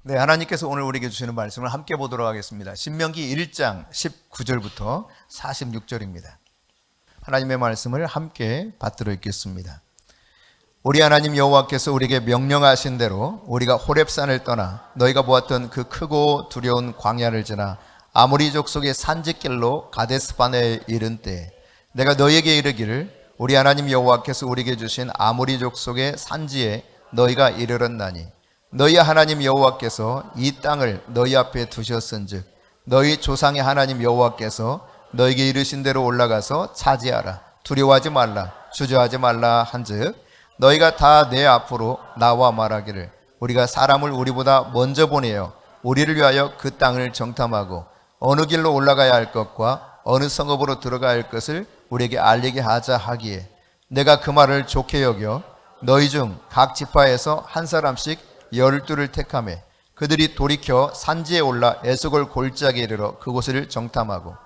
네, 하나님께서 오늘 우리에게 주시는 말씀을 함께 보도록 하겠습니다. 신명기 1장 19절부터 46절입니다. 하나님의 말씀을 함께 받들어 읽겠습니다. 우리 하나님 여호와께서 우리에게 명령하신 대로 우리가 호렙산을 떠나 너희가 보았던 그 크고 두려운 광야를 지나 아모리 족속의 산지길로 가데스바네에 이른 때에 내가 너희에게 이르기를 우리 하나님 여호와께서 우리에게 주신 아모리 족속의 산지에 너희가 이르렀나니 너희 하나님 여호와께서 이 땅을 너희 앞에 두셨은즉 너희 조상의 하나님 여호와께서 너희에게 이르신 대로 올라가서 차지하라. 두려워하지 말라. 주저하지 말라 한즉 너희가 다 내 앞으로 나와 말하기를 우리가 사람을 우리보다 먼저 보내어 우리를 위하여 그 땅을 정탐하고 어느 길로 올라가야 할 것과 어느 성읍으로 들어가야 할 것을 우리에게 알리게 하자 하기에 내가 그 말을 좋게 여겨 너희 중 각 지파에서 한 사람씩 12를 택하매 그들이 돌이켜 산지에 올라 에스골 골짜기에 이르러 그곳을 정탐하고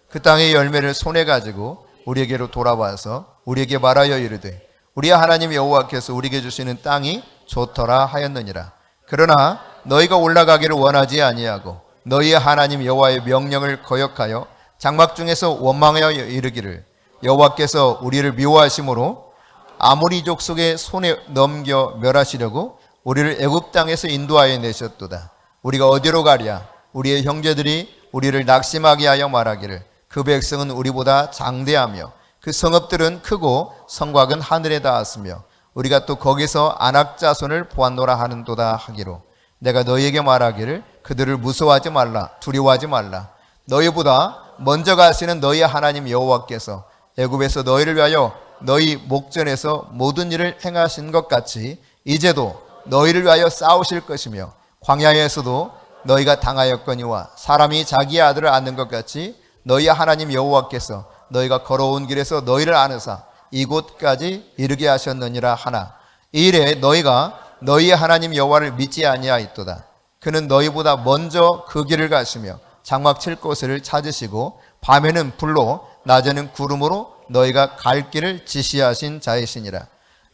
그 땅의 열매를 손에 가지고 우리에게로 돌아와서 우리에게 말하여 이르되 우리 하나님 여호와께서 우리에게 주시는 땅이 좋더라 하였느니라. 그러나 너희가 올라가기를 원하지 아니하고 너희의 하나님 여호와의 명령을 거역하여 장막 중에서 원망하여 이르기를 여호와께서 우리를 미워하심으로 아모리 족속의 손에 넘겨 멸하시려고 우리를 애굽 땅에서 인도하여 내셨도다. 우리가 어디로 가랴? 우리의 형제들이 우리를 낙심하게 하여 말하기를 그 백성은 우리보다 장대하며 그 성읍들은 크고 성곽은 하늘에 닿았으며 우리가 또 거기서 아낙 자손을 보았노라 하는도다 하기로 내가 너희에게 말하기를 그들을 무서워하지 말라. 두려워하지 말라. 너희보다 먼저 가시는 너희 하나님 여호와께서 애굽에서 너희를 위하여 너희 목전에서 모든 일을 행하신 것 같이 이제도 너희를 위하여 싸우실 것이며 광야에서도 너희가 당하였거니와 사람이 자기의 아들을 안는 것 같이 너희 하나님 여호와께서 너희가 걸어온 길에서 너희를 안으사 이곳까지 이르게 하셨느니라 하나 이 일에 너희가 너희의 하나님 여호와를 믿지 아니하였도다. 그는 너희보다 먼저 그 길을 가시며 장막 칠 곳을 찾으시고 밤에는 불로 낮에는 구름으로 너희가 갈 길을 지시하신 자이시니라.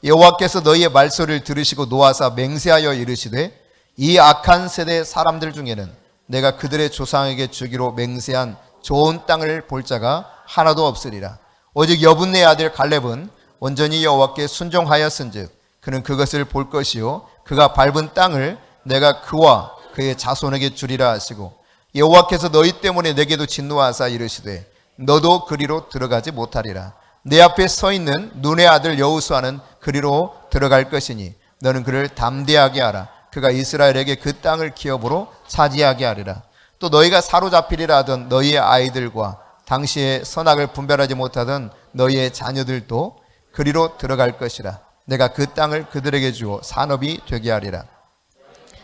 여호와께서 너희의 말소리를 들으시고 노하사 맹세하여 이르시되 이 악한 세대 사람들 중에는 내가 그들의 조상에게 주기로 맹세한 좋은 땅을 볼 자가 하나도 없으리라. 오직 여분네 아들 갈렙은 온전히 여호와께 순종하였은즉 그는 그것을 볼 것이요 그가 밟은 땅을 내가 그와 그의 자손에게 주리라 하시고 여호와께서 너희 때문에 내게도 진노하사 이르시되 너도 그리로 들어가지 못하리라. 내 앞에 서 있는 눈의 아들 여호수아는 그리로 들어갈 것이니 너는 그를 담대하게 하라. 그가 이스라엘에게 그 땅을 기업으로 차지하게 하리라. 또 너희가 사로잡히리라 하던 너희의 아이들과 당시에 선악을 분별하지 못하던 너희의 자녀들도 그리로 들어갈 것이라. 내가 그 땅을 그들에게 주어 산업이 되게 하리라.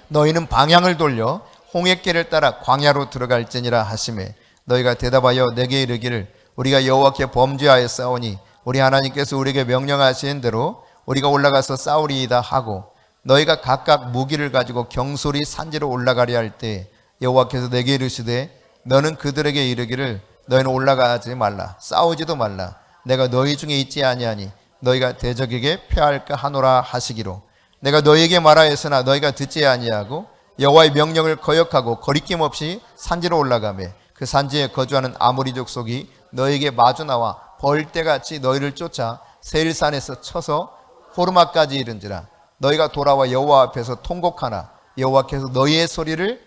너희는 방향을 돌려 홍해길을 따라 광야로 들어갈지니라 하시매 너희가 대답하여 내게 이르기를 우리가 여호와께 범죄하였사오니 우리 하나님께서 우리에게 명령하신 대로 우리가 올라가서 싸우리이다 하고 너희가 각각 무기를 가지고 경솔히 산지로 올라가려 할 때 여호와께서 내게 이르시되 너는 그들에게 이르기를 너희는 올라가지 말라 싸우지도 말라 내가 너희 중에 있지 아니하니 너희가 대적에게 패할까 하노라 하시기로 내가 너희에게 말하였으나 너희가 듣지 아니하고 여호와의 명령을 거역하고 거리낌 없이 산지로 올라가매 그 산지에 거주하는 아모리 족속이 너희에게 마주 나와 벌떼같이 너희를 쫓아 세일산에서 쳐서 호르마까지 이른지라. 너희가 돌아와 여호와 앞에서 통곡하나 여호와께서 너희의 소리를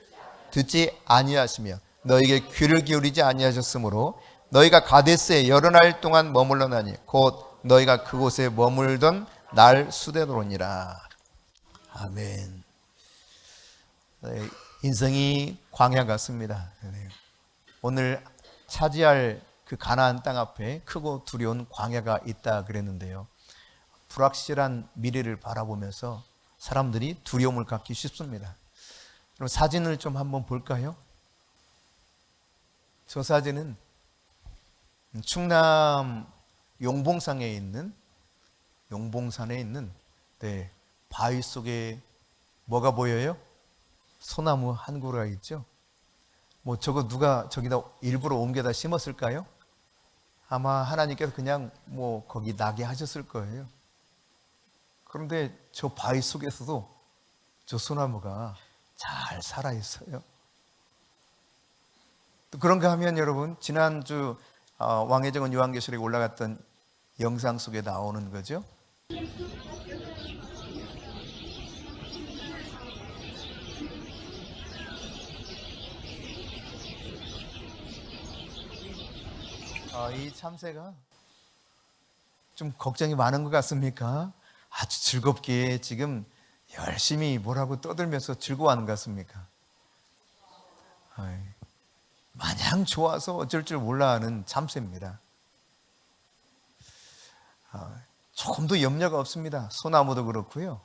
듣지 아니하시며 너희에게 귀를 기울이지 아니하셨으므로 너희가 가데스에 여러 날 동안 머물러나니 곧 너희가 그곳에 머물던 날 수되노니라. 아멘. 인생이 광야 같습니다. 오늘 차지할 그 가나안 땅 앞에 크고 두려운 광야가 있다 그랬는데요. 불확실한 미래를 바라보면서 사람들이 두려움을 갖기 쉽습니다. 그럼 사진을 좀 한번 볼까요? 저 사진은 충남 용봉산에 있는 바위 속에 뭐가 보여요? 소나무 한 그루가 있죠. 뭐 저거 누가 저기다 일부러 옮겨다 심었을까요? 아마 하나님께서 그냥 뭐 거기 나게 하셨을 거예요. 그런데 저 바위 속에서도 저 소나무가 잘 살아있어요. 또 그런가 하면 여러분, 지난주 왕혜정은 요한계시록에 올라갔던 영상 속에 나오는 거죠. 이 참새가 좀 걱정이 많은 것 같습니까? 아주 즐겁게 지금 열심히 뭐라고 떠들면서 즐거워하는 것 같습니까? 마냥 좋아서 어쩔 줄 몰라 하는 참새입니다. 조금도 염려가 없습니다. 소나무도 그렇고요.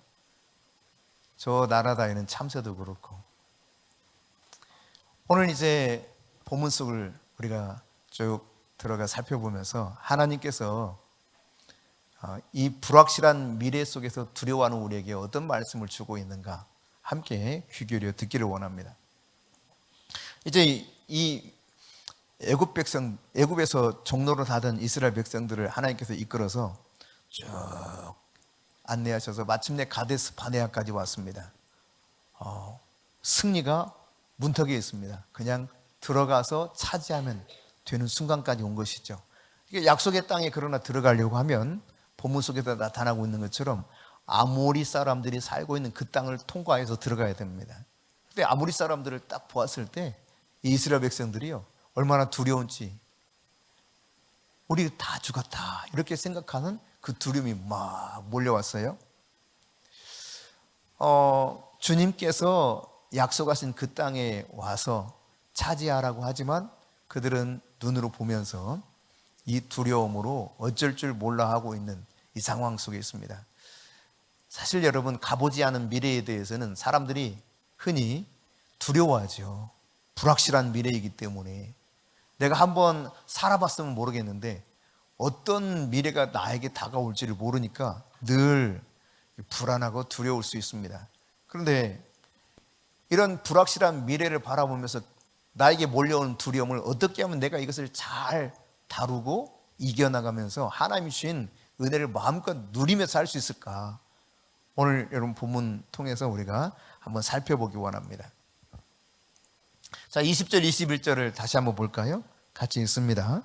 저 날아다니는 참새도 그렇고. 오늘 이제 본문 속을 우리가 쭉 들어가 살펴보면서 하나님께서 이 불확실한 미래 속에서 두려워하는 우리에게 어떤 말씀을 주고 있는가 함께 귀 기울여 듣기를 원합니다. 이제 이 애굽에서 종로를 하던 이스라엘 백성들을 하나님께서 이끌어서 쭉 안내하셔서 마침내 가데스 바네아까지 왔습니다. 승리가 문턱에 있습니다. 그냥 들어가서 차지하면 되는 순간까지 온 것이죠. 약속의 땅에 그러나 들어가려고 하면 본문 속에서 나타나고 있는 것처럼 아모리 사람들이 살고 있는 그 땅을 통과해서 들어가야 됩니다. 근데 아모리 사람들을 딱 보았을 때 이 이스라엘 백성들이요, 얼마나 두려운지, 우리 다 죽었다 이렇게 생각하는 그 두려움이 막 몰려왔어요. 주님께서 약속하신 그 땅에 와서 차지하라고 하지만 그들은 눈으로 보면서 이 두려움으로 어쩔 줄 몰라 하고 있는 이 상황 속에 있습니다. 사실 여러분, 가보지 않은 미래에 대해서는 사람들이 흔히 두려워하죠. 불확실한 미래이기 때문에. 내가 한번 살아봤으면 모르겠는데 어떤 미래가 나에게 다가올지를 모르니까 늘 불안하고 두려울 수 있습니다. 그런데 이런 불확실한 미래를 바라보면서 나에게 몰려오는 두려움을 어떻게 하면 내가 이것을 잘 다루고 이겨나가면서 하나님이 주신 은혜를 마음껏 누리면서 살 수 있을까? 오늘 여러분 본문 통해서 우리가 한번 살펴보기 원합니다. 자, 20절 21절을 다시 한번 볼까요? 같이 읽습니다.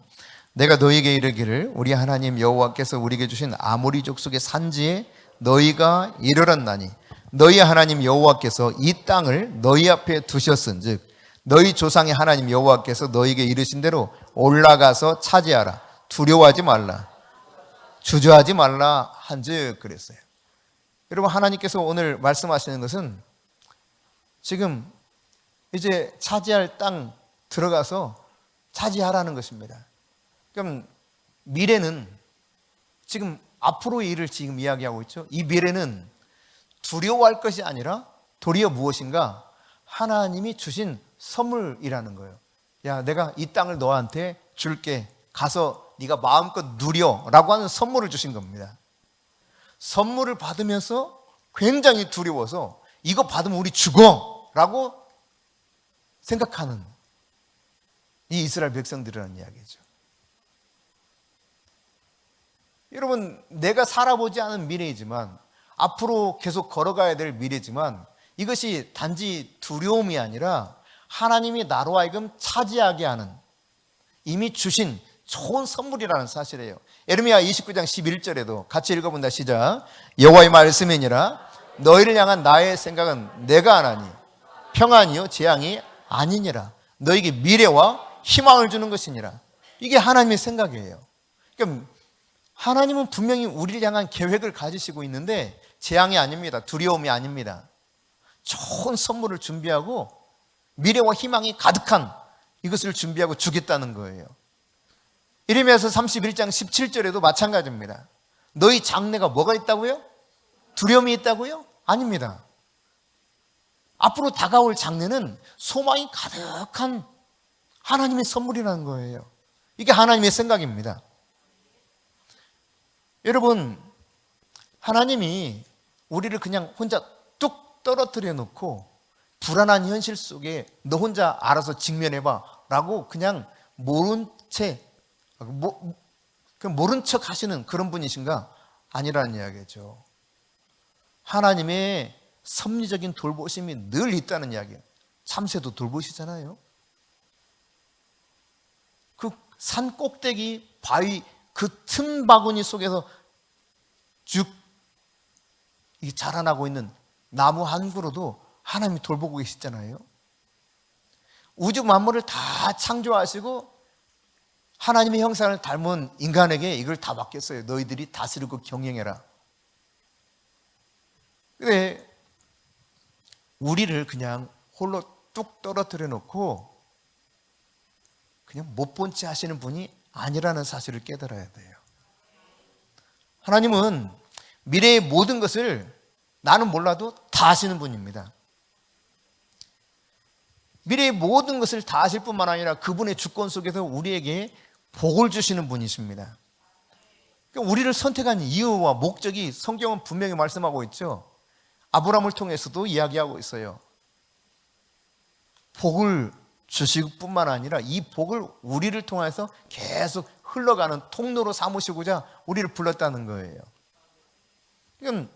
내가 너희에게 이르기를 우리 하나님 여호와께서 우리에게 주신 아모리 족속의 산지에 너희가 이르렀나니 너희 하나님 여호와께서 이 땅을 너희 앞에 두셨은즉 너희 조상의 하나님 여호와께서 너희에게 이르신 대로 올라가서 차지하라. 두려워하지 말라. 주저하지 말라 한즉 그랬어요. 여러분, 하나님께서 오늘 말씀하시는 것은 지금 이제 차지할 땅 들어가서 차지하라는 것입니다. 그럼 미래는 지금 앞으로의 일을 지금 이야기하고 있죠. 이 미래는 두려워할 것이 아니라 도리어 무엇인가? 하나님이 주신 선물이라는 거예요. 야, 내가 이 땅을 너한테 줄게. 가서 네가 마음껏 누려라고 하는 선물을 주신 겁니다. 선물을 받으면서 굉장히 두려워서 이거 받으면 우리 죽어라고 생각하는 이 이스라엘 백성들이라는 이야기죠. 여러분, 내가 살아보지 않은 미래이지만 앞으로 계속 걸어가야 될 미래지만 이것이 단지 두려움이 아니라 하나님이 나로 하여금 차지하게 하는 이미 주신 좋은 선물이라는 사실이에요. 예레미야 29장 11절에도 같이 읽어본다. 시작. 여호와의 말씀이니라 너희를 향한 나의 생각은 내가 하나니 평안이요 재앙이 아니니라. 너희에게 미래와 희망을 주는 것이니라. 이게 하나님의 생각이에요. 그러니까 하나님은 분명히 우리를 향한 계획을 가지시고 있는데 재앙이 아닙니다. 두려움이 아닙니다. 좋은 선물을 준비하고 미래와 희망이 가득한 이것을 준비하고 주겠다는 거예요. 예레미야서 31장 17절에도 마찬가지입니다. 너희 장래가 뭐가 있다고요? 두려움이 있다고요? 아닙니다. 앞으로 다가올 장래는 소망이 가득한 하나님의 선물이라는 거예요. 이게 하나님의 생각입니다. 여러분, 하나님이 우리를 그냥 혼자 뚝 떨어뜨려 놓고 불안한 현실 속에 너 혼자 알아서 직면해봐 라고 그냥 모른 척 하시는 그런 분이신가? 아니라는 이야기죠. 하나님의 섭리적인 돌보심이 늘 있다는 이야기예요. 참새도 돌보시잖아요. 그 산 꼭대기 바위 그 틈 바구니 속에서 쭉 자라나고 있는 나무 한 그루도 하나님이 돌보고 계시잖아요. 우주 만물을 다 창조하시고 하나님의 형상을 닮은 인간에게 이걸 다 맡겼어요. 너희들이 다스리고 경영해라. 근데 우리를 그냥 홀로 뚝 떨어뜨려 놓고 그냥 못 본 채 하시는 분이 아니라는 사실을 깨달아야 돼요. 하나님은 미래의 모든 것을 나는 몰라도 다 아시는 분입니다. 미래의 모든 것을 다 아실 뿐만 아니라 그분의 주권 속에서 우리에게 복을 주시는 분이십니다. 우리를 선택한 이유와 목적이 성경은 분명히 말씀하고 있죠. 아브라함을 통해서도 이야기하고 있어요. 복을 주실 뿐만 아니라 이 복을 우리를 통해서 계속 흘러가는 통로로 삼으시고자 우리를 불렀다는 거예요. 그러니까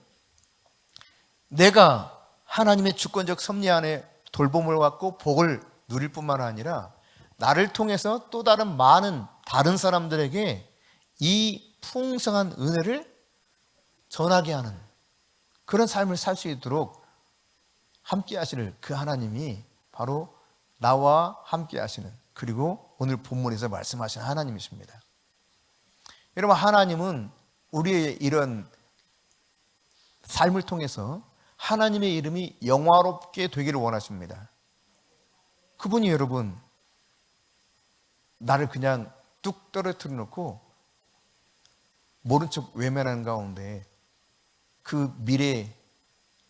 내가 하나님의 주권적 섭리 안에 돌봄을 받고 복을 누릴 뿐만 아니라 나를 통해서 또 다른 많은 다른 사람들에게 이 풍성한 은혜를 전하게 하는 그런 삶을 살 수 있도록 함께 하시는 그 하나님이 바로 나와 함께 하시는, 그리고 오늘 본문에서 말씀하시는 하나님이십니다. 여러분, 하나님은 우리의 이런 삶을 통해서 하나님의 이름이 영화롭게 되기를 원하십니다. 그분이 여러분 나를 그냥 뚝 떨어뜨려 놓고 모른 척 외면하는 가운데 그 미래에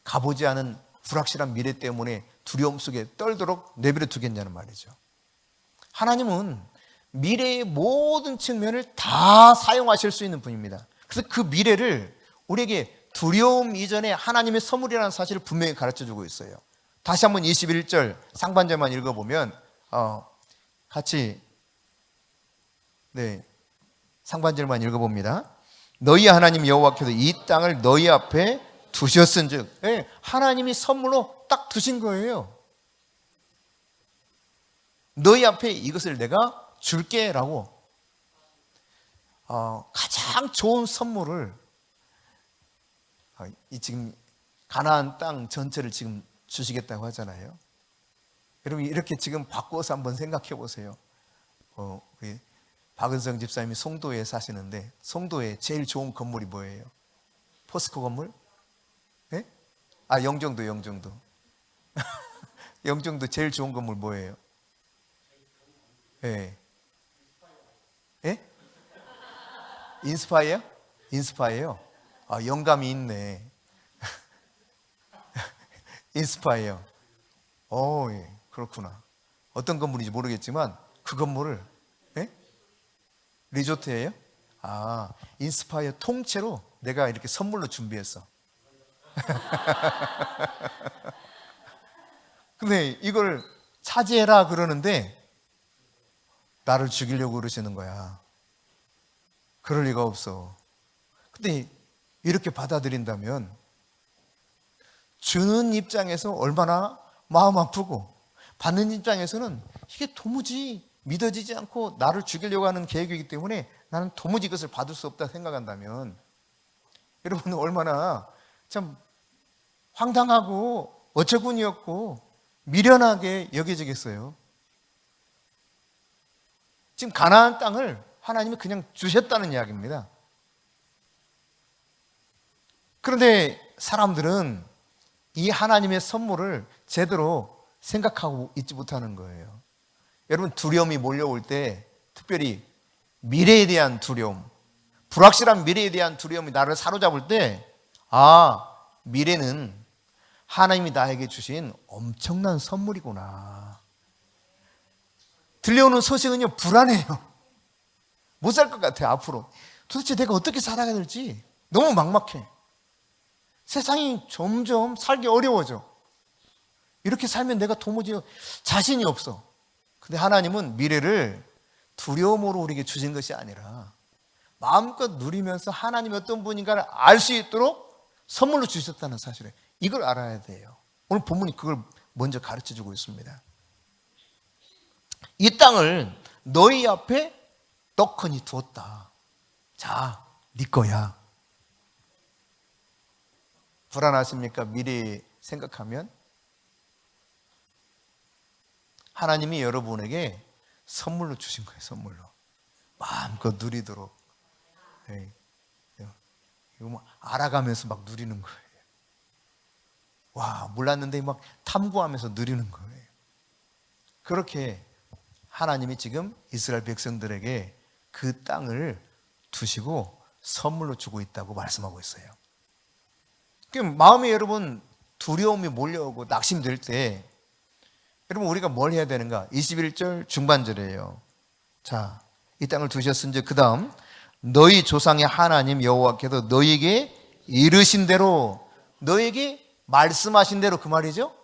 가보지 않은 불확실한 미래 때문에 두려움 속에 떨도록 내버려 두겠냐는 말이죠. 하나님은 미래의 모든 측면을 다 사용하실 수 있는 분입니다. 그래서 그 미래를 우리에게 두려움 이전에 하나님의 선물이라는 사실을 분명히 가르쳐주고 있어요. 다시 한번 21절 상반절만 읽어보면 같이 상반절만 읽어봅니다. 너희 하나님 여호와께서 이 땅을 너희 앞에 두셨은즉, 하나님이 선물로 딱 두신 거예요. 너희 앞에 이것을 내가 줄게 라고 가장 좋은 선물을 지금 가나안 땅 전체를 지금 주시겠다고 하잖아요. 여러분 이렇게 지금 바꿔서 한번 생각해 보세요. 우리 박은성 집사님이 송도에 사시는데 송도에 제일 좋은 건물이 뭐예요? 포스코 건물? 영종도 영종도 제일 좋은 건물 뭐예요? 인스파이어? 인스파이어요? 영감이 있네. 인스파이어. 그렇구나. 어떤 건물인지 모르겠지만 그 건물을 리조트예요? 인스파이어 통째로 내가 이렇게 선물로 준비했어. 근데 이걸 차지해라 그러는데 나를 죽이려고 그러시는 거야. 그럴 리가 없어. 근데 이렇게 받아들인다면 주는 입장에서 얼마나 마음 아프고 받는 입장에서는 이게 도무지 믿어지지 않고 나를 죽이려고 하는 계획이기 때문에 나는 도무지 이것을 받을 수 없다 생각한다면 여러분은 얼마나 참 황당하고 어처구니없고 미련하게 여겨지겠어요. 지금 가나안 땅을 하나님이 그냥 주셨다는 이야기입니다. 그런데 사람들은 이 하나님의 선물을 제대로 생각하고 있지 못하는 거예요. 여러분 두려움이 몰려올 때 특별히 미래에 대한 두려움, 불확실한 미래에 대한 두려움이 나를 사로잡을 때 미래는 하나님이 나에게 주신 엄청난 선물이구나. 들려오는 소식은요 불안해요. 못 살 것 같아요. 앞으로 도대체 내가 어떻게 살아가야 될지 너무 막막해. 세상이 점점 살기 어려워져. 이렇게 살면 내가 도무지 자신이 없어. 근데 하나님은 미래를 두려움으로 우리에게 주신 것이 아니라 마음껏 누리면서 하나님이 어떤 분인가를 알 수 있도록 선물로 주셨다는 사실에 이걸 알아야 돼요. 오늘 본문이 그걸 먼저 가르쳐주고 있습니다. 이 땅을 너희 앞에 떡하니 두었다. 자, 네 거야. 불안하십니까? 미래 생각하면 하나님이 여러분에게 선물로 주신 거예요. 선물로 마음껏 누리도록. 이거 막 알아가면서 막 누리는 거예요. 와, 몰랐는데 막 탐구하면서 누리는 거예요. 그렇게 하나님이 지금 이스라엘 백성들에게 그 땅을 두시고 선물로 주고 있다고 말씀하고 있어요. 그럼 마음에 여러분 두려움이 몰려오고 낙심될 때 여러분 우리가 뭘 해야 되는가? 21절 중반절이에요. 자, 이 땅을 두셨은즉 그 다음 너희 조상의 하나님 여호와께서 너희에게 이르신 대로, 너희에게 말씀하신 대로, 그 말이죠.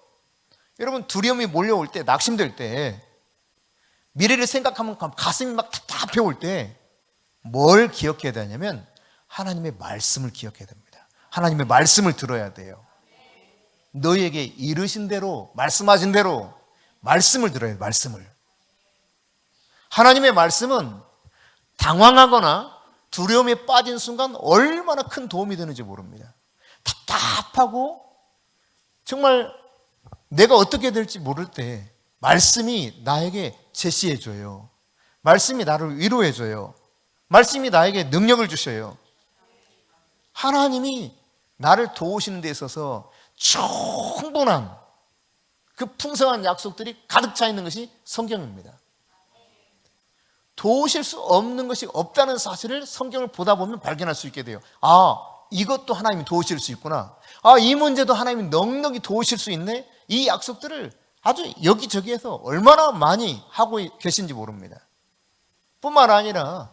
여러분 두려움이 몰려올 때, 낙심될 때, 미래를 생각하면 가슴이 막 답답해 올 때 뭘 기억해야 되냐면 하나님의 말씀을 기억해야 됩니다. 하나님의 말씀을 들어야 돼요. 너희에게 이르신 대로, 말씀하신 대로 말씀을 들어야 돼요. 말씀을. 하나님의 말씀은 당황하거나 두려움에 빠진 순간 얼마나 큰 도움이 되는지 모릅니다. 답답하고 정말 내가 어떻게 될지 모를 때 말씀이 나에게 제시해줘요. 말씀이 나를 위로해줘요. 말씀이 나에게 능력을 주셔요. 하나님이 나를 도우시는 데 있어서 충분한 그 풍성한 약속들이 가득 차 있는 것이 성경입니다. 도우실 수 없는 것이 없다는 사실을 성경을 보다 보면 발견할 수 있게 돼요. 아, 이것도 하나님이 도우실 수 있구나. 아, 이 문제도 하나님이 넉넉히 도우실 수 있네. 이 약속들을 아주 여기저기에서 얼마나 많이 하고 계신지 모릅니다. 뿐만 아니라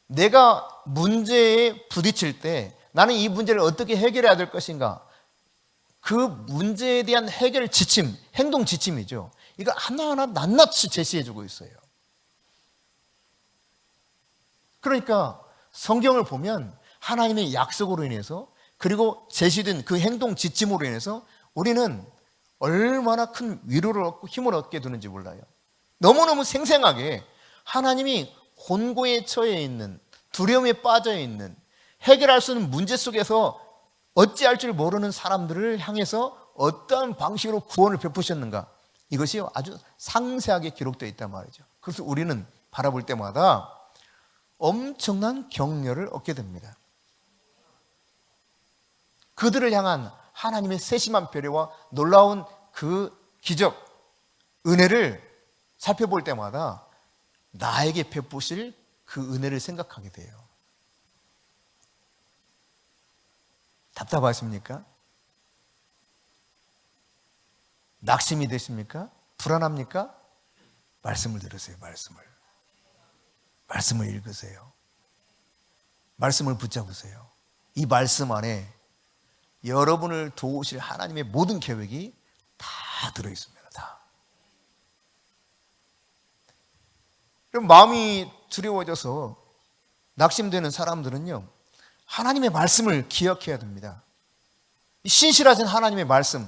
내가 문제에 부딪힐 때 나는 이 문제를 어떻게 해결해야 될 것인가, 그 문제에 대한 해결 지침, 행동 지침이죠. 이거 하나하나 낱낱이 제시해주고 있어요. 그러니까 성경을 보면 하나님의 약속으로 인해서, 그리고 제시된 그 행동 지침으로 인해서 우리는 얼마나 큰 위로를 얻고 힘을 얻게 되는지 몰라요. 너무너무 생생하게 하나님이 곤고에 처해 있는, 두려움에 빠져 있는, 해결할 수 없는 문제 속에서 어찌할 줄 모르는 사람들을 향해서 어떠한 방식으로 구원을 베푸셨는가, 이것이 아주 상세하게 기록되어 있단 말이죠. 그래서 우리는 바라볼 때마다 엄청난 격려를 얻게 됩니다. 그들을 향한 하나님의 세심한 배려와 놀라운 그 기적, 은혜를 살펴볼 때마다 나에게 베푸실 그 은혜를 생각하게 돼요. 답답하십니까? 낙심이 되십니까? 불안합니까? 말씀을 들으세요. 말씀을 읽으세요. 말씀을 붙잡으세요. 이 말씀 안에 여러분을 도우실 하나님의 모든 계획이 다 들어있습니다. 다. 그럼 마음이 두려워져서 낙심되는 사람들은요, 하나님의 말씀을 기억해야 됩니다. 신실하신 하나님의 말씀,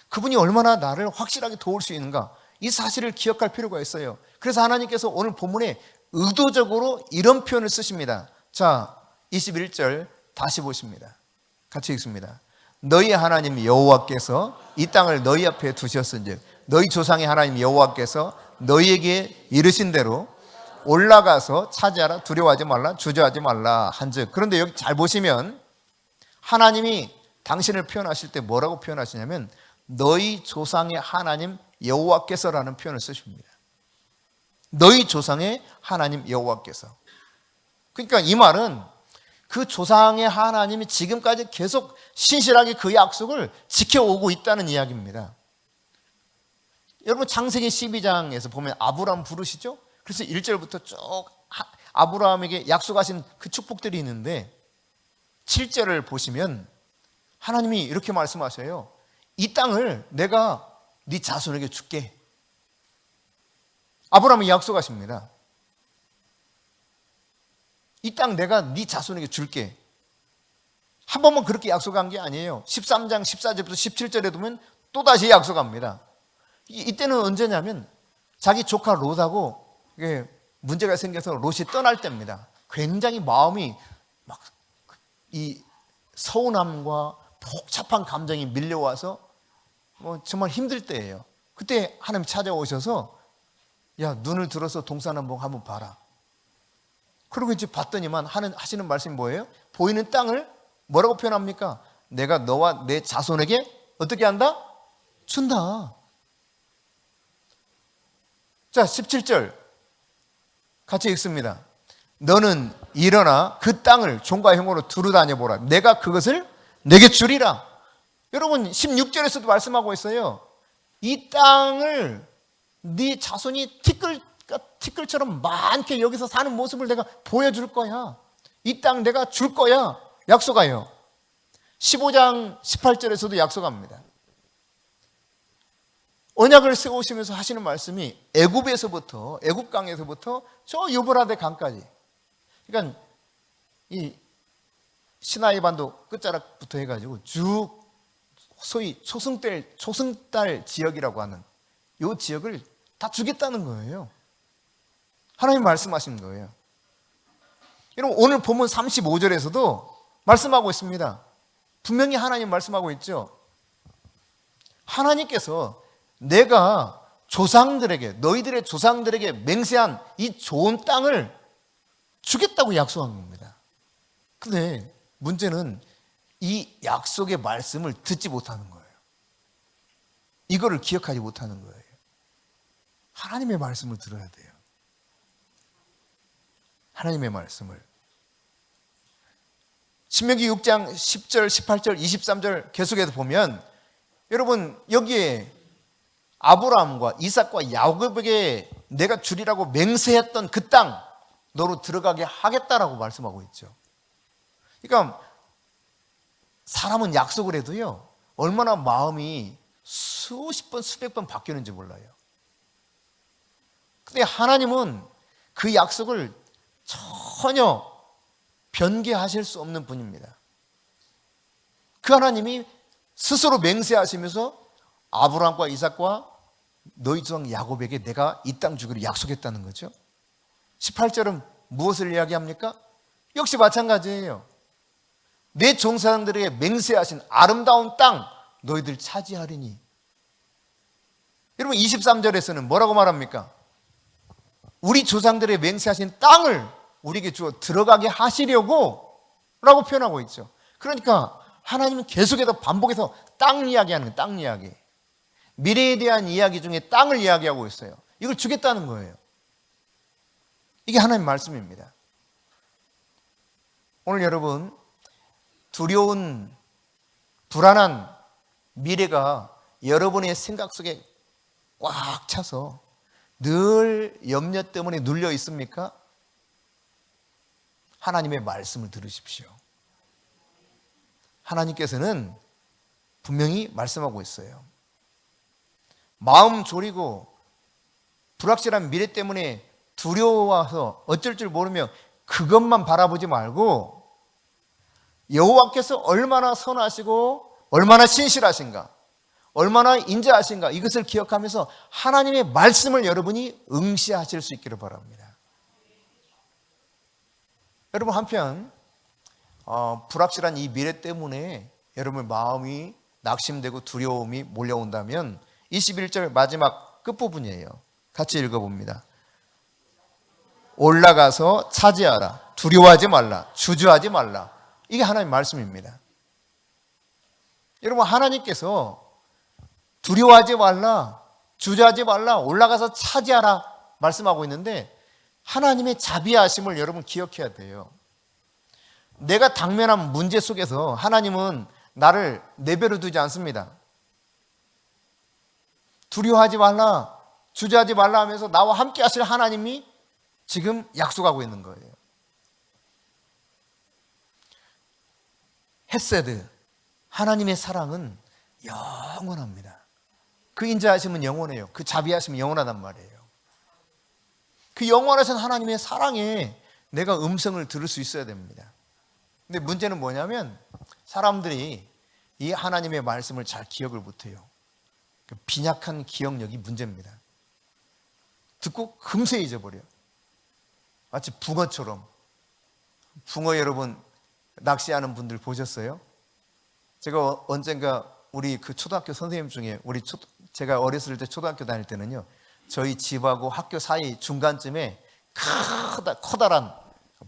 그분이 얼마나 나를 확실하게 도울 수 있는가, 이 사실을 기억할 필요가 있어요. 그래서 하나님께서 오늘 본문에 의도적으로 이런 표현을 쓰십니다. 자, 21절 다시 보십니다. 같이 읽습니다. 너희 하나님 여호와께서 이 땅을 너희 앞에 두셨은즉 너희 조상의 하나님 여호와께서 너희에게 이르신 대로 올라가서 차지하라, 두려워하지 말라, 주저하지 말라 한즉. 그런데 여기 잘 보시면 하나님이 당신을 표현하실 때 뭐라고 표현하시냐면 너희 조상의 하나님 여호와께서라는 표현을 쓰십니다. 너희 조상의 하나님 여호와께서. 그러니까 이 말은 그 조상의 하나님이 지금까지 계속 신실하게 그 약속을 지켜오고 있다는 이야기입니다. 여러분 창세기 12장에서 보면 아브라함 부르시죠? 그래서 1절부터 쭉 아브라함에게 약속하신 그 축복들이 있는데 7절을 보시면 하나님이 이렇게 말씀하셔요. 이 땅을 내가 네 자손에게 줄게. 아브라함이 약속하십니다. 이 땅 내가 네 자손에게 줄게. 한 번만 그렇게 약속한 게 아니에요. 13장 14절부터 17절에 보면 또다시 약속합니다. 이때는 언제냐면 자기 조카 롯하고 문제가 생겨서 롯이 떠날 때입니다. 굉장히 마음이 막 이 서운함과 복잡한 감정이 밀려와서 정말 힘들 때예요. 그때 하나님 찾아오셔서 야, 눈을 들어서 동산한복 한번 봐라. 그리고 이제 봤더니만 하시는 말씀이 뭐예요? 보이는 땅을 뭐라고 표현합니까? 내가 너와 내 자손에게 어떻게 한다? 준다. 자, 17절 같이 읽습니다. 너는 일어나 그 땅을 종과 형으로 두루 다녀보라. 내가 그것을 내게 주리라. 여러분 16절에서도 말씀하고 있어요. 이 땅을 네 자손이 티끌처럼 많게 여기서 사는 모습을 내가 보여줄 거야. 이 땅 내가 줄 거야. 약속하여. 15장 18절에서도 약속합니다. 언약을 세우시면서 하시는 말씀이 애굽에서부터 애굽강에서부터 저 유브라데 강까지, 그러니까 이 시나이 반도 끝자락부터 해가지고 쭉 소위 초승달 지역이라고 하는 이 지역을 다 주겠다는 거예요. 하나님 말씀하신 거예요. 여러분 오늘 본문 35절에서도 말씀하고 있습니다. 분명히 하나님 말씀하고 있죠. 하나님께서 내가 너희들의 조상들에게 맹세한 이 좋은 땅을 주겠다고 약속한 겁니다. 근데 문제는 이 약속의 말씀을 듣지 못하는 거예요. 이거를 기억하지 못하는 거예요. 하나님의 말씀을 들어야 돼요. 하나님의 말씀을. 신명기 6장 10절, 18절, 23절 계속해서 보면 여러분 여기에 아브라함과 이삭과 야곱에게 내가 주리라고 맹세했던 그 땅 너로 들어가게 하겠다라고 말씀하고 있죠. 그러니까 사람은 약속을 해도요 얼마나 마음이 수십 번 수백 번 바뀌는지 몰라요. 근데 하나님은 그 약속을 전혀 변개하실 수 없는 분입니다. 그 하나님이 스스로 맹세하시면서 아브라함과 이삭과 너희 조상 야곱에게 내가 이 땅 주기로 약속했다는 거죠. 18절은 무엇을 이야기합니까? 역시 마찬가지예요. 내 종사장들에게 맹세하신 아름다운 땅 너희들 차지하리니. 여러분 23절에서는 뭐라고 말합니까? 우리 조상들의 맹세하신 땅을 우리에게 주어 들어가게 하시려고 라고 표현하고 있죠. 그러니까 하나님은 계속해서 반복해서 땅 이야기하는 거예요. 땅 이야기. 미래에 대한 이야기 중에 땅을 이야기하고 있어요. 이걸 주겠다는 거예요. 이게 하나님 말씀입니다. 오늘 여러분 두려운 불안한 미래가 여러분의 생각 속에 꽉 차서 늘 염려 때문에 눌려 있습니까? 하나님의 말씀을 들으십시오. 하나님께서는 분명히 말씀하고 있어요. 마음 졸이고 불확실한 미래 때문에 두려워서 어쩔 줄 모르며 그것만 바라보지 말고 여호와께서 얼마나 선하시고 얼마나 신실하신가, 얼마나 인자하신가 이것을 기억하면서 하나님의 말씀을 여러분이 응시하실 수 있기를 바랍니다. 여러분 한편 불확실한 이 미래 때문에 여러분 마음이 낙심되고 두려움이 몰려온다면 21절 마지막 끝부분이에요. 같이 읽어봅니다. 올라가서 차지하라. 두려워하지 말라. 주저하지 말라. 이게 하나님의 말씀입니다. 여러분 하나님께서 두려워하지 말라. 주저하지 말라. 올라가서 차지하라 말씀하고 있는데 하나님의 자비하심을 여러분 기억해야 돼요. 내가 당면한 문제 속에서 하나님은 나를 내버려 두지 않습니다. 두려워하지 말라, 주저하지 말라 하면서 나와 함께 하실 하나님이 지금 약속하고 있는 거예요. 헤세드, 하나님의 사랑은 영원합니다. 그 인자하심은 영원해요. 그 자비하심은 영원하단 말이에요. 그 영원하신 하나님의 사랑에 내가 음성을 들을 수 있어야 됩니다. 근데 문제는 뭐냐면 사람들이 이 하나님의 말씀을 잘 기억을 못해요. 그 빈약한 기억력이 문제입니다. 듣고 금세 잊어버려요. 마치 붕어처럼. 붕어 여러분 낚시하는 분들 보셨어요? 제가 언젠가 우리 그 초등학교 선생님 중에 제가 어렸을 때 초등학교 다닐 때는요, 저희 집하고 학교 사이 중간쯤에 커다란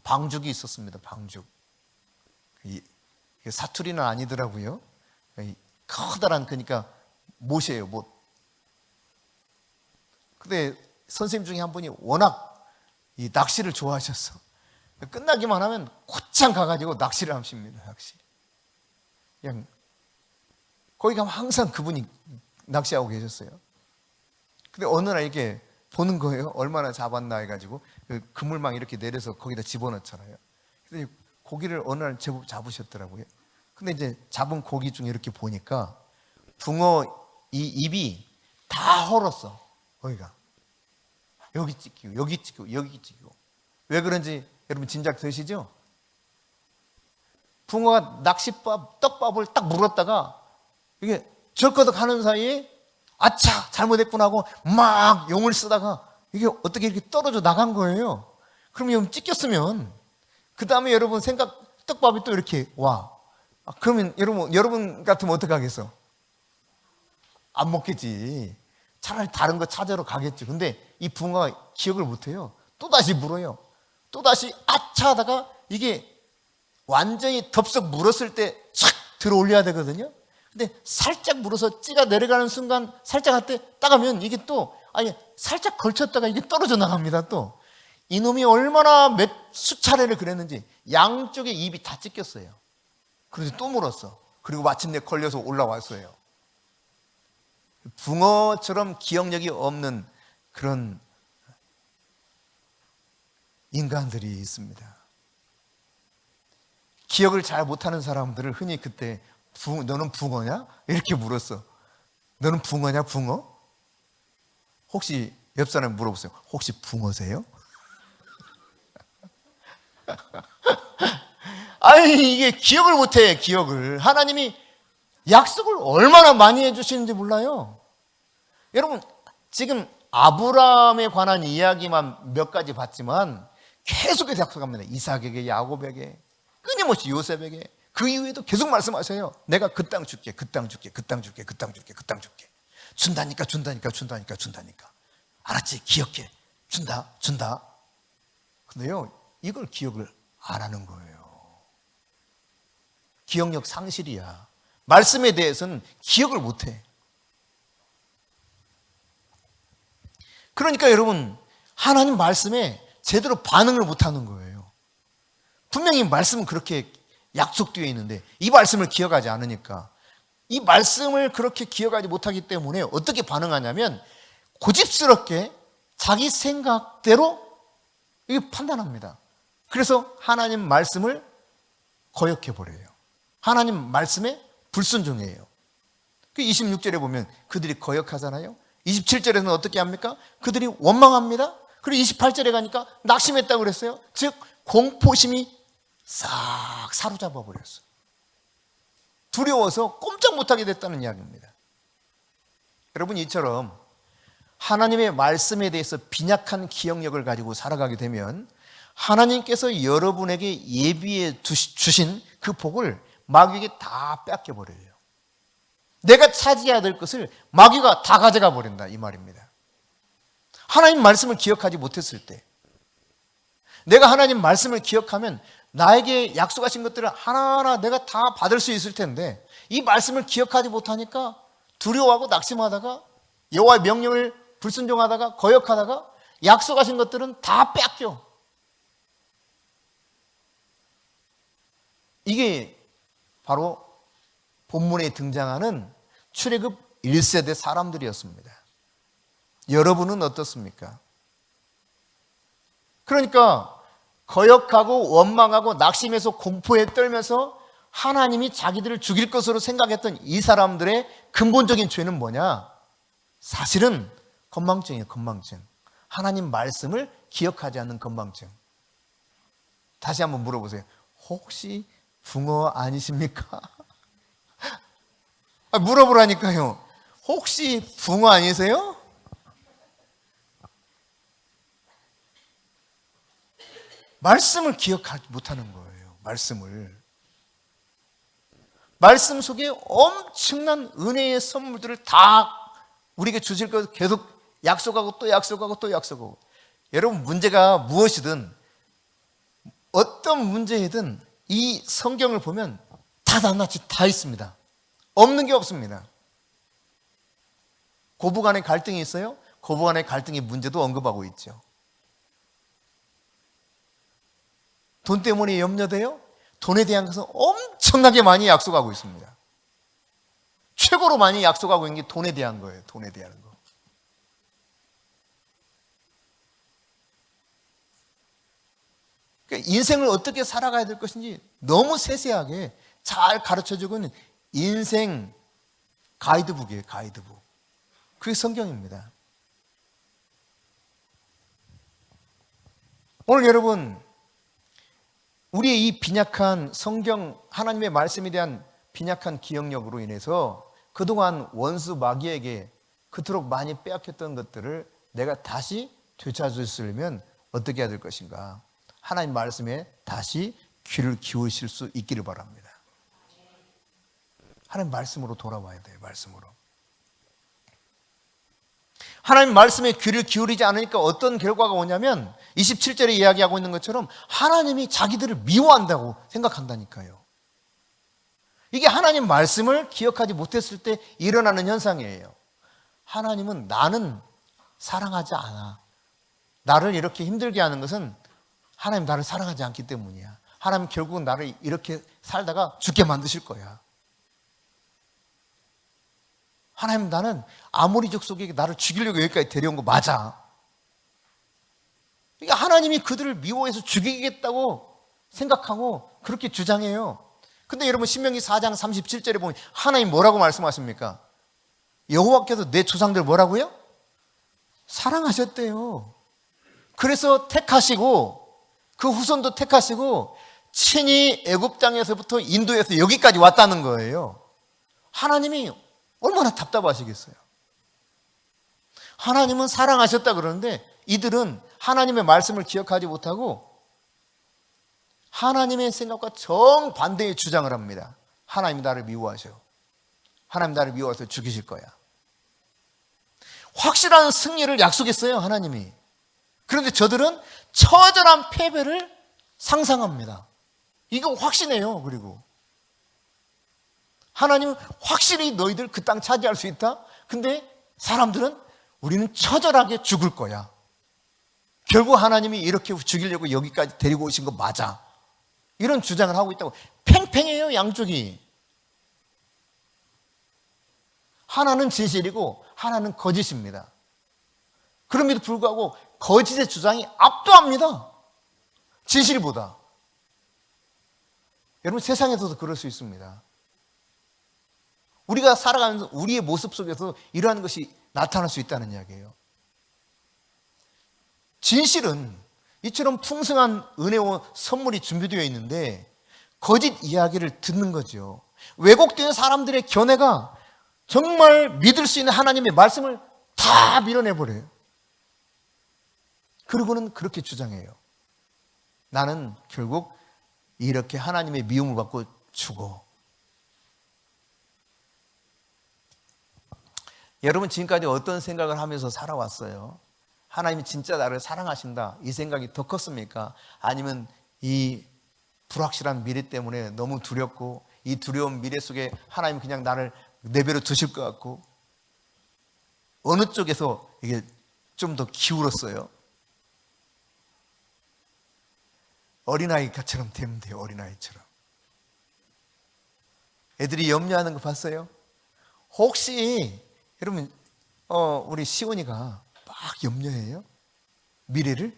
방죽이 있었습니다. 방죽. 사투리는 아니더라고요. 커다란, 그러니까 못이에요, 못. 근데 선생님 중에 한 분이 워낙 이 낚시를 좋아하셨어. 끝나기만 하면 곧장 가가지고 낚시를 하십니다. 낚시. 그냥 거기 가면 항상 그분이 낚시하고 계셨어요. 근데 어느 날 이렇게 보는 거예요. 얼마나 잡았나 해가지고 그 그물망 이렇게 내려서 거기다 집어넣잖아요. 근데 고기를 어느 날 제법 잡으셨더라고요. 근데 이제 잡은 고기 중에 이렇게 보니까 붕어 이 입이 다 헐었어. 거기가 여기 찍히고 여기 찍히고 여기 찍히고. 왜 그런지 여러분 짐작 되시죠? 붕어가 낚싯밥 떡밥을 딱 물었다가 이게 절거덕 하는 사이에 아차 잘못했구나 하고 막 용을 쓰다가 이게 어떻게 이렇게 떨어져 나간 거예요. 그럼 여러분 찢겼으면 그 다음에 여러분 떡밥이 또 이렇게 와. 그러면 여러분 같으면 어떻게 하겠어? 안 먹겠지. 차라리 다른 거 찾으러 가겠죠. 근데 이 붕어가 기억을 못해요. 또다시 물어요. 또다시 아차 하다가 이게 완전히 덥석 물었을 때 착 들어 올려야 되거든요. 근데 살짝 물어서 찌가 내려가는 순간 살짝 할 때 따가면 이게 또 살짝 걸쳤다가 이게 떨어져 나갑니다. 또 이놈이 얼마나 몇 수차례를 그랬는지 양쪽에 입이 다 찢겼어요. 그래서 또 물었어. 그리고 마침내 걸려서 올라왔어요. 붕어처럼 기억력이 없는 그런 인간들이 있습니다. 기억을 잘 못하는 사람들을 흔히 그때 너는 붕어냐? 이렇게 물었어. 너는 붕어냐, 붕어? 혹시 옆 사람에 물어보세요. 혹시 붕어세요? 아니, 이게 기억을 못해, 기억을. 하나님이 약속을 얼마나 많이 해주시는지 몰라요. 여러분, 지금 아브라함에 관한 이야기만 몇 가지 봤지만 계속해서 약속합니다. 이삭에게, 야곱에게, 끊임없이 요셉에게. 그 이후에도 계속 말씀하세요. 내가 그 땅 줄게, 그 땅 줄게, 그 땅 줄게, 그 땅 줄게, 그 땅 줄게. 준다니까. 알았지? 기억해. 준다. 근데요, 이걸 기억을 안 하는 거예요. 기억력 상실이야. 말씀에 대해서는 기억을 못 해. 그러니까 여러분, 하나님 말씀에 제대로 반응을 못 하는 거예요. 분명히 말씀은 그렇게 약속되어 있는데 이 말씀을 기억하지 않으니까, 이 말씀을 그렇게 기억하지 못하기 때문에 어떻게 반응하냐면 고집스럽게 자기 생각대로 이게 판단합니다. 그래서 하나님 말씀을 거역해버려요. 하나님 말씀에 불순종해요. 그 26절에 보면 그들이 거역하잖아요. 27절에는 어떻게 합니까? 그들이 원망합니다. 그리고 28절에 가니까 낙심했다고 그랬어요. 즉 공포심이 싹 사로잡아 버렸어요. 두려워서 꼼짝 못하게 됐다는 이야기입니다. 여러분, 이처럼 하나님의 말씀에 대해서 빈약한 기억력을 가지고 살아가게 되면 하나님께서 여러분에게 예비해 주신 그 복을 마귀에게 다 뺏겨버려요. 내가 차지해야 될 것을 마귀가 다 가져가 버린다, 이 말입니다. 하나님 말씀을 기억하지 못했을 때, 내가 하나님 말씀을 기억하면 나에게 약속하신 것들을 하나하나 내가 다 받을 수 있을 텐데, 이 말씀을 기억하지 못하니까 두려워하고 낙심하다가 여호와의 명령을 불순종하다가 거역하다가 약속하신 것들은 다 뺏겨. 이게 바로 본문에 등장하는 출애굽 1세대 사람들이었습니다. 여러분은 어떻습니까? 그러니까 거역하고 원망하고 낙심해서 공포에 떨면서 하나님이 자기들을 죽일 것으로 생각했던 이 사람들의 근본적인 죄는 뭐냐? 사실은 건망증이에요. 건망증. 하나님 말씀을 기억하지 않는 건망증. 다시 한번 물어보세요. 혹시 붕어 아니십니까? 물어보라니까요. 혹시 붕어 아니세요? 말씀을 기억하지 못하는 거예요. 말씀 속에 엄청난 은혜의 선물들을 다 우리에게 주실 것 계속 약속하고 또 약속하고 또 약속하고. 여러분, 문제가 무엇이든 어떤 문제이든 이 성경을 보면 다 낱낱이 다 있습니다. 없는 게 없습니다. 고부간의 갈등이 있어요? 고부간의 갈등의 문제도 언급하고 있죠. 돈 때문에 염려돼요? 돈에 대한 것은 엄청나게 많이 약속하고 있습니다. 최고로 많이 약속하고 있는 게 돈에 대한 거예요. 돈에 대한 거. 그러니까 인생을 어떻게 살아가야 될 것인지 너무 세세하게 잘 가르쳐주고 있는 인생 가이드북이에요. 가이드북. 그게 성경입니다. 오늘 여러분, 우리의 이 빈약한 성경 하나님의 말씀에 대한 빈약한 기억력으로 인해서 그동안 원수 마귀에게 그토록 많이 빼앗겼던 것들을 내가 다시 되찾으려면 어떻게 해야 될 것인가? 하나님 말씀에 다시 귀를 기울이실 수 있기를 바랍니다. 하나님 말씀으로 돌아와야 돼요. 말씀으로. 하나님 말씀에 귀를 기울이지 않으니까 어떤 결과가 오냐면 27절에 이야기하고 있는 것처럼 하나님이 자기들을 미워한다고 생각한다니까요. 이게 하나님 말씀을 기억하지 못했을 때 일어나는 현상이에요. 하나님은 나는 사랑하지 않아. 나를 이렇게 힘들게 하는 것은 하나님 나를 사랑하지 않기 때문이야. 하나님 결국은 나를 이렇게 살다가 죽게 만드실 거야. 하나님 나는 아모리족 속에 나를 죽이려고 여기까지 데려온 거 맞아. 그러니까 하나님이 그들을 미워해서 죽이겠다고 생각하고 그렇게 주장해요. 근데 여러분 신명기 4장 37절에 보면 하나님 뭐라고 말씀하십니까? 여호와께서 내 조상들 뭐라고요? 사랑하셨대요. 그래서 택하시고 그 후손도 택하시고 친히 애굽 땅에서부터 인도해서 여기까지 왔다는 거예요. 하나님이 얼마나 답답하시겠어요. 하나님은 사랑하셨다 그러는데 이들은 하나님의 말씀을 기억하지 못하고 하나님의 생각과 정반대의 주장을 합니다. 하나님이 나를 미워하셔. 하나님 나를 미워해서 죽이실 거야. 확실한 승리를 약속했어요, 하나님이. 그런데 저들은 처절한 패배를 상상합니다. 이거 확신해요. 그리고 하나님은 확실히 너희들 그 땅 차지할 수 있다. 근데 사람들은 우리는 처절하게 죽을 거야. 결국 하나님이 이렇게 죽이려고 여기까지 데리고 오신 거 맞아. 이런 주장을 하고 있다고. 팽팽해요, 양쪽이. 하나는 진실이고 하나는 거짓입니다. 그럼에도 불구하고 거짓의 주장이 압도합니다. 진실보다. 여러분 세상에서도 그럴 수 있습니다. 우리가 살아가면서 우리의 모습 속에서 이러한 것이 나타날 수 있다는 이야기예요. 진실은 이처럼 풍성한 은혜와 선물이 준비되어 있는데 거짓 이야기를 듣는 거죠. 왜곡된 사람들의 견해가 정말 믿을 수 있는 하나님의 말씀을 다 밀어내버려요. 그리고는 그렇게 주장해요. 나는 결국 이렇게 하나님의 미움을 받고 죽어. 여러분 지금까지 어떤 생각을 하면서 살아왔어요? 하나님이 진짜 나를 사랑하신다 이 생각이 더 컸습니까? 아니면 이 불확실한 미래 때문에 너무 두렵고 이 두려운 미래 속에 하나님 그냥 나를 내버려 두실 것 같고 어느 쪽에서 이게 좀 더 기울었어요? 어린아이처럼 되면 돼요. 어린아이처럼. 애들이 염려하는 거 봤어요? 혹시 여러분 우리 시온이가 막 염려해요? 미래를?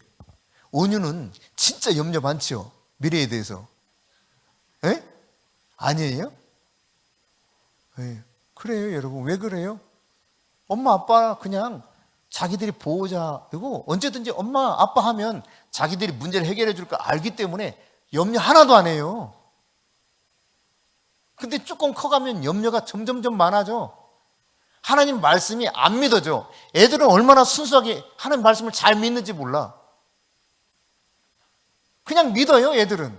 온유는 진짜 염려 많죠? 미래에 대해서. 에? 아니에요? 에. 그래요 여러분. 왜 그래요? 엄마 아빠 그냥 자기들이 보호자이고 언제든지 엄마 아빠 하면 자기들이 문제를 해결해 줄 걸 알기 때문에 염려 하나도 안 해요. 근데 조금 커가면 염려가 점점점 많아져. 하나님 말씀이 안 믿어져. 애들은 얼마나 순수하게 하나님 말씀을 잘 믿는지 몰라. 그냥 믿어요, 애들은.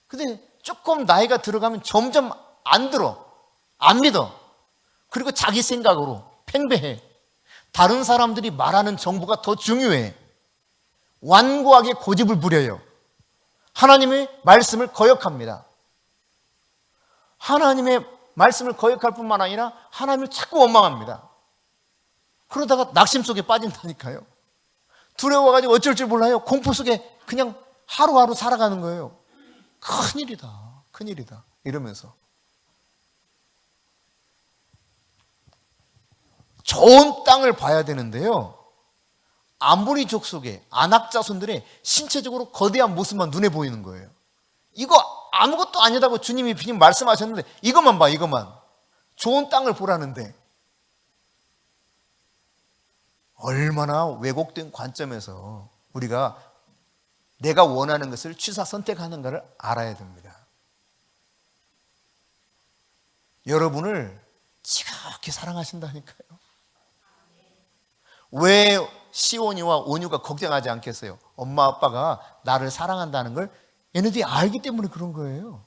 근데 조금 나이가 들어가면 점점 안 들어. 안 믿어. 그리고 자기 생각으로 팽배해. 다른 사람들이 말하는 정보가 더 중요해. 완고하게 고집을 부려요. 하나님의 말씀을 거역합니다. 하나님의 말씀을 거역할 뿐만 아니라 하나님을 자꾸 원망합니다. 그러다가 낙심 속에 빠진다니까요. 두려워가지고 어쩔 줄 몰라요. 공포 속에 그냥 하루하루 살아가는 거예요. 큰일이다, 큰일이다 이러면서. 좋은 땅을 봐야 되는데요, 아무리 족속의 안악자손들의 신체적으로 거대한 모습만 눈에 보이는 거예요. 이거 아무것도 아니다고 주님이 비님 말씀하셨는데 이것만 봐, 이것만. 좋은 땅을 보라는데 얼마나 왜곡된 관점에서 우리가 내가 원하는 것을 취사 선택하는가를 알아야 됩니다. 여러분을 지극히 사랑하신다니까요. 왜 시온이와 온유가 걱정하지 않겠어요? 엄마 아빠가 나를 사랑한다는 걸 얘네들이 알기 때문에 그런 거예요.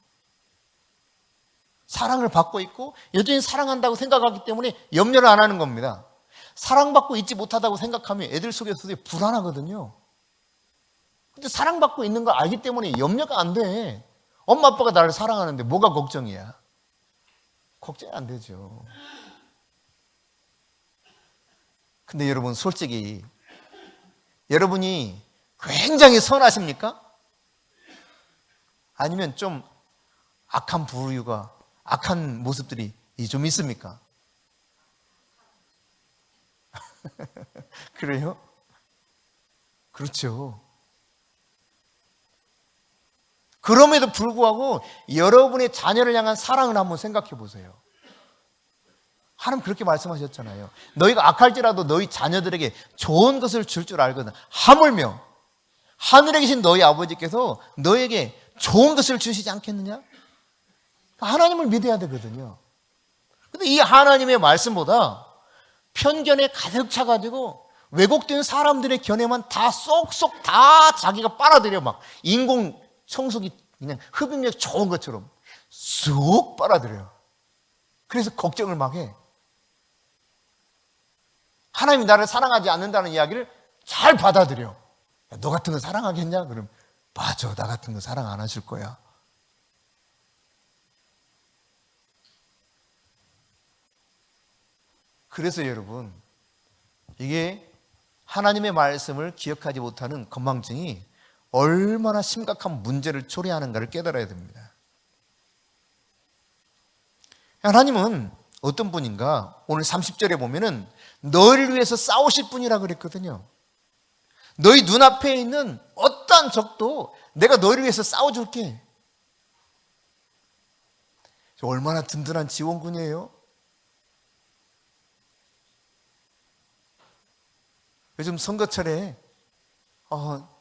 사랑을 받고 있고 여전히 사랑한다고 생각하기 때문에 염려를 안 하는 겁니다. 사랑받고 있지 못하다고 생각하면 애들 속에서도 불안하거든요. 근데 사랑받고 있는 걸 알기 때문에 염려가 안 돼. 엄마 아빠가 나를 사랑하는데 뭐가 걱정이야? 걱정이 안 되죠. 근데 여러분, 솔직히 여러분이 굉장히 선하십니까? 아니면 좀 악한 부류가, 악한 모습들이 좀 있습니까? 그래요? 그렇죠. 그럼에도 불구하고 여러분의 자녀를 향한 사랑을 한번 생각해 보세요. 하나님 그렇게 말씀하셨잖아요. 너희가 악할지라도 너희 자녀들에게 좋은 것을 줄 줄 알거든. 하물며 하늘에 계신 너희 아버지께서 너에게 좋은 것을 주시지 않겠느냐? 하나님을 믿어야 되거든요. 근데 이 하나님의 말씀보다 편견에 가득 차가지고 왜곡된 사람들의 견해만 다 쏙쏙 다 자기가 빨아들여. 막 인공 청소기 그냥 흡입력 좋은 것처럼 쑥 빨아들여요. 그래서 걱정을 막 해. 하나님이 나를 사랑하지 않는다는 이야기를 잘 받아들여. 야, 너 같은 거 사랑하겠냐? 그럼 맞아, 나 같은 거 사랑 안 하실 거야. 그래서 여러분, 이게 하나님의 말씀을 기억하지 못하는 건망증이 얼마나 심각한 문제를 초래하는가를 깨달아야 됩니다. 하나님은 어떤 분인가? 오늘 30절에 보면은 너희를 위해서 싸우실 분이라 그랬거든요. 너희 눈앞에 있는 어떠한 적도 내가 너희를 위해서 싸워줄게. 얼마나 든든한 지원군이에요. 요즘 선거철에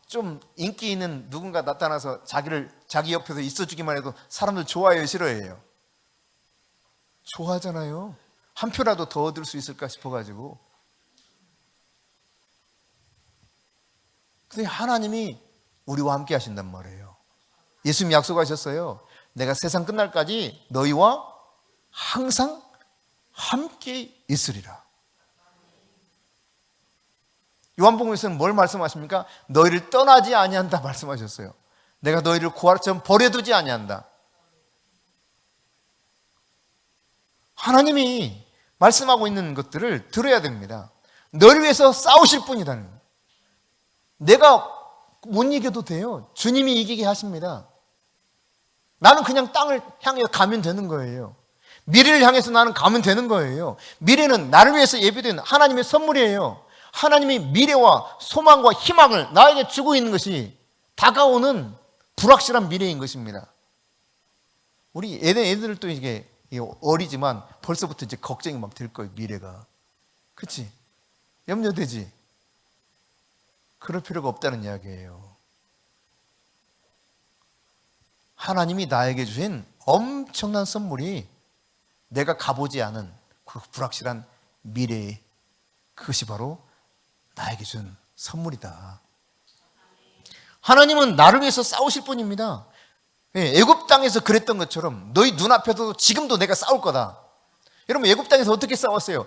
좀 인기 있는 누군가 나타나서 자기 옆에서 있어주기만 해도 사람들 좋아해요, 싫어해요? 좋아하잖아요. 한 표라도 더 얻을 수 있을까 싶어가지고. 근데 하나님이 우리와 함께 하신단 말이에요. 예수님 약속하셨어요. 내가 세상 끝날까지 너희와 항상 함께 있으리라. 요한복음에서는 뭘 말씀하십니까? 너희를 떠나지 아니한다 말씀하셨어요. 내가 너희를 고아처럼 버려두지 아니한다. 하나님이 말씀하고 있는 것들을 들어야 됩니다. 너를 위해서 싸우실 분이라는 거예요. 내가 못 이겨도 돼요. 주님이 이기게 하십니다. 나는 그냥 땅을 향해 가면 되는 거예요. 미래를 향해서 나는 가면 되는 거예요. 미래는 나를 위해서 예비된 하나님의 선물이에요. 하나님이 미래와 소망과 희망을 나에게 주고 있는 것이 다가오는 불확실한 미래인 것입니다. 우리 애들도 이게 어리지만 벌써부터 이제 걱정이 막 들 거예요, 미래가. 그렇지? 염려되지? 그럴 필요가 없다는 이야기예요. 하나님이 나에게 주신 엄청난 선물이 내가 가보지 않은 그 불확실한 미래에 그것이 바로 나에게 준 선물이다. 하나님은 나를 위해서 싸우실 분입니다. 애굽 땅에서 그랬던 것처럼 너희 눈앞에도 지금도 내가 싸울 거다. 여러분 애굽 땅에서 어떻게 싸웠어요?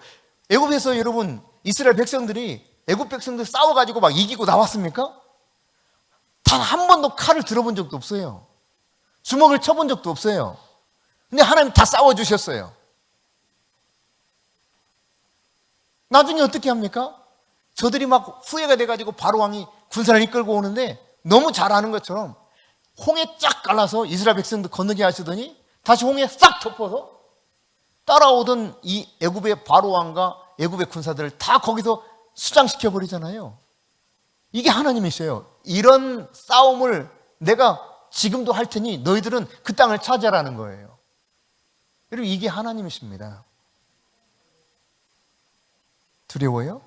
애굽에서 여러분 이스라엘 백성들이 애굽 백성들 싸워가지고 막 이기고 나왔습니까? 단 한 번도 칼을 들어본 적도 없어요. 주먹을 쳐본 적도 없어요. 근데 하나님 다 싸워주셨어요. 나중에 어떻게 합니까? 저들이 막 후회가 돼가지고 바로 왕이 군사를 이끌고 오는데 너무 잘 아는 것처럼 홍해 쫙 갈라서 이스라엘 백성들 건너게 하시더니 다시 홍해 싹 덮어서 따라오던 이 애굽의 바로 왕과 애굽의 군사들을 다 거기서 수장시켜 버리잖아요. 이게 하나님이세요. 이런 싸움을 내가 지금도 할 테니 너희들은 그 땅을 차지하라는 거예요. 여러분 이게 하나님이십니다. 두려워요?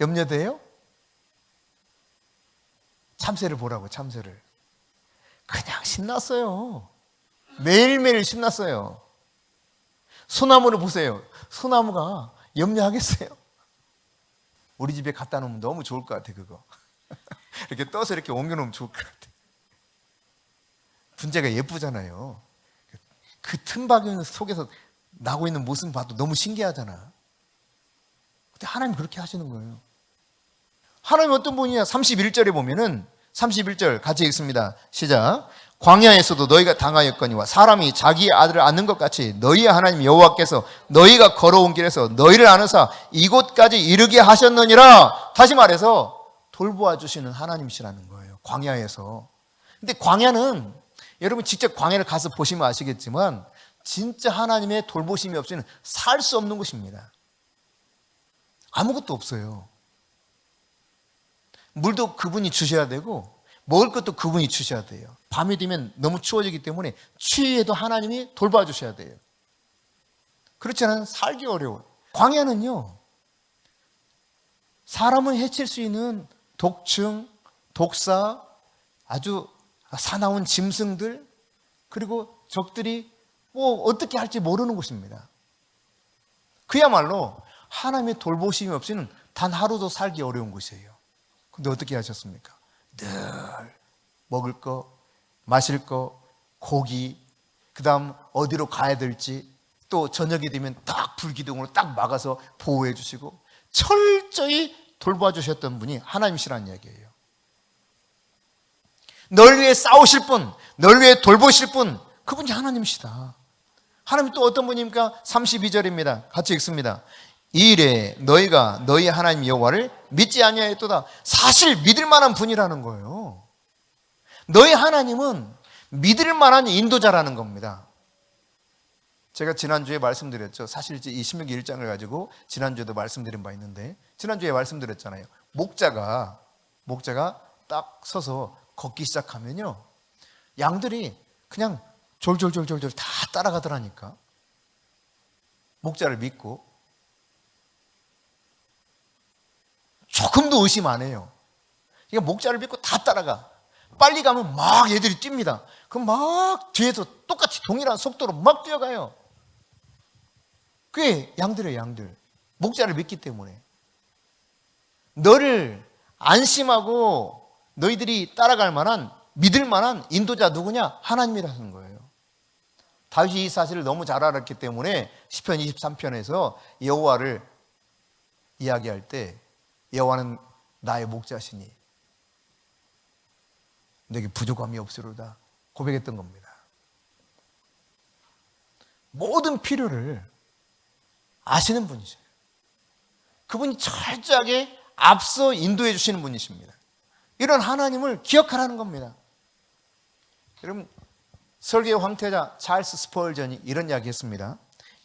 염려돼요? 참새를 보라고, 참새를. 그냥 신났어요. 매일매일 신났어요. 소나무를 보세요. 소나무가 염려하겠어요? 우리 집에 갖다 놓으면 너무 좋을 것 같아, 그거. 이렇게 떠서 이렇게 옮겨놓으면 좋을 것 같아. 분재가 예쁘잖아요. 그 틈바구니 속에서 나고 있는 모습 봐도 너무 신기하잖아. 근데 하나님 그렇게 하시는 거예요. 하나님 어떤 분이냐? 31절에 보면은 31절 같이 읽습니다. 시작. 광야에서도 너희가 당하였거니와 사람이 자기의 아들을 안는 것 같이 너희의 하나님 여호와께서 너희가 걸어온 길에서 너희를 안으사 이곳까지 이르게 하셨느니라. 다시 말해서 돌보아 주시는 하나님이시라는 거예요. 광야에서. 근데 광야는 여러분 직접 광야를 가서 보시면 아시겠지만 진짜 하나님의 돌보심이 없이는 살 수 없는 곳입니다. 아무것도 없어요. 물도 그분이 주셔야 되고 먹을 것도 그분이 주셔야 돼요. 밤이 되면 너무 추워지기 때문에 추위에도 하나님이 돌봐주셔야 돼요. 그렇지 않으면 살기 어려워요. 광야는요, 사람을 해칠 수 있는 독충, 독사, 아주 사나운 짐승들, 그리고 적들이 뭐 어떻게 할지 모르는 곳입니다. 그야말로 하나님의 돌보심이 없이는 단 하루도 살기 어려운 곳이에요. 근데 어떻게 하셨습니까? 늘 먹을 거, 마실 거, 고기, 그 다음 어디로 가야 될지, 또 저녁이 되면 딱 불기둥으로 딱 막아서 보호해 주시고 철저히 돌봐 주셨던 분이 하나님이시라는 이야기예요. 널 위해 싸우실 분, 널 위해 돌보실 분, 그분이 하나님이시다. 하나님 또 어떤 분입니까? 32절입니다. 같이 읽습니다. 이 일에 너희가 너희 하나님 여호와를 믿지 아니하였도다. 사실 믿을 만한 분이라는 거예요. 너희 하나님은 믿을 만한 인도자라는 겁니다. 제가 지난주에 말씀드렸죠. 사실 이 신명기 1장을 가지고 지난주에도 말씀드린 바 있는데, 지난주에 말씀드렸잖아요. 목자가 딱 서서 걷기 시작하면요, 양들이 그냥 졸졸졸졸 다 따라가더라니까. 목자를 믿고 조금도 의심 안 해요. 그러니까 목자를 믿고 다 따라가. 빨리 가면 막 얘들이 뜁니다. 그럼 막 뒤에서 똑같이 동일한 속도로 막 뛰어가요. 그게 양들이에요, 양들. 목자를 믿기 때문에. 너를 안심하고 너희들이 따라갈 만한, 믿을 만한 인도자 누구냐? 하나님이라는 거예요. 다윗이 이 사실을 너무 잘 알았기 때문에 시편 23편에서 여호와를 이야기할 때 여호와는 나의 목자시니 내게 부족함이 없으로다 고백했던 겁니다. 모든 필요를 아시는 분이세요. 그분이 철저하게 앞서 인도해 주시는 분이십니다. 이런 하나님을 기억하라는 겁니다. 여러분, 설교의 황태자 찰스 스펄전이 이런 이야기 했습니다.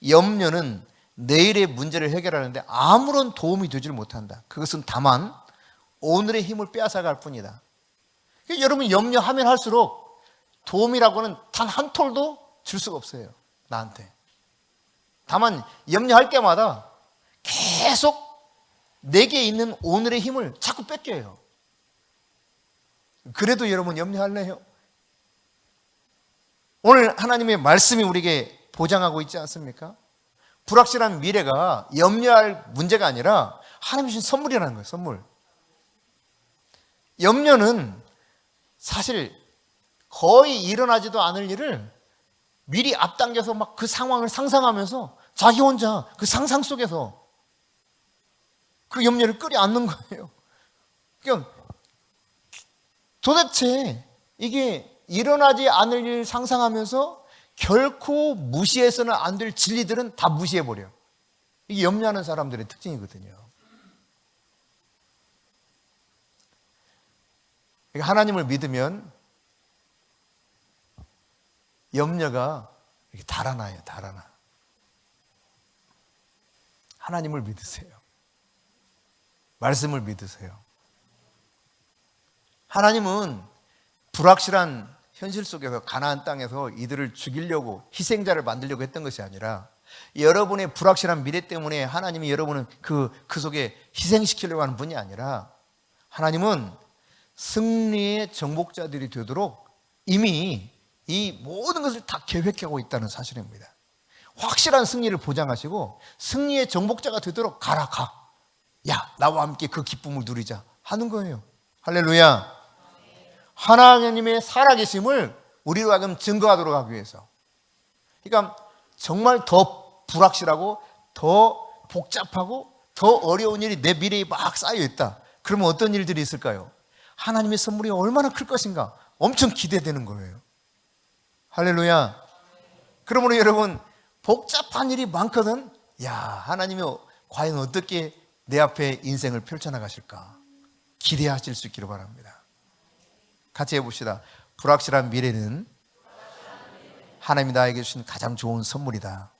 염려는 내일의 문제를 해결하는데 아무런 도움이 되지를 못한다. 그것은 다만 오늘의 힘을 빼앗아갈 뿐이다. 여러분, 염려하면 할수록 도움이라고는 단 한 톨도 줄 수가 없어요, 나한테. 다만 염려할 때마다 계속 내게 있는 오늘의 힘을 자꾸 뺏겨요. 그래도 여러분 염려할래요? 오늘 하나님의 말씀이 우리에게 보장하고 있지 않습니까? 불확실한 미래가 염려할 문제가 아니라 하나님이 주신 선물이라는 거예요. 선물. 염려는 사실 거의 일어나지도 않을 일을 미리 앞당겨서 막 그 상황을 상상하면서 자기 혼자 그 상상 속에서 그 염려를 끌어안는 거예요. 그러니까 도대체 이게 일어나지 않을 일을 상상하면서 결코 무시해서는 안 될 진리들은 다 무시해버려. 이게 염려하는 사람들의 특징이거든요. 그러니까 하나님을 믿으면 염려가 이렇게 달아나요. 달아나. 하나님을 믿으세요. 말씀을 믿으세요. 하나님은 불확실한 현실 속에서 가나안 땅에서 이들을 죽이려고 희생자를 만들려고 했던 것이 아니라 여러분의 불확실한 미래 때문에 하나님이 여러분은 그 속에 희생시키려고 하는 분이 아니라 하나님은 승리의 정복자들이 되도록 이미 이 모든 것을 다 계획하고 있다는 사실입니다. 확실한 승리를 보장하시고 승리의 정복자가 되도록 가라 가. 야, 나와 함께 그 기쁨을 누리자 하는 거예요. 할렐루야. 하나님의 살아계심을 우리로 하여금 증거하도록 하기 위해서. 그러니까 정말 더 불확실하고 더 복잡하고 더 어려운 일이 내 미래에 막 쌓여 있다. 그러면 어떤 일들이 있을까요? 하나님의 선물이 얼마나 클 것인가 엄청 기대되는 거예요. 할렐루야. 그러므로 여러분 복잡한 일이 많거든. 야, 하나님이 과연 어떻게 내 앞에 인생을 펼쳐나가실까 기대하실 수 있기를 바랍니다. 같이 해봅시다. 불확실한 미래는 하나님이 나에게 주신 가장 좋은 선물이다.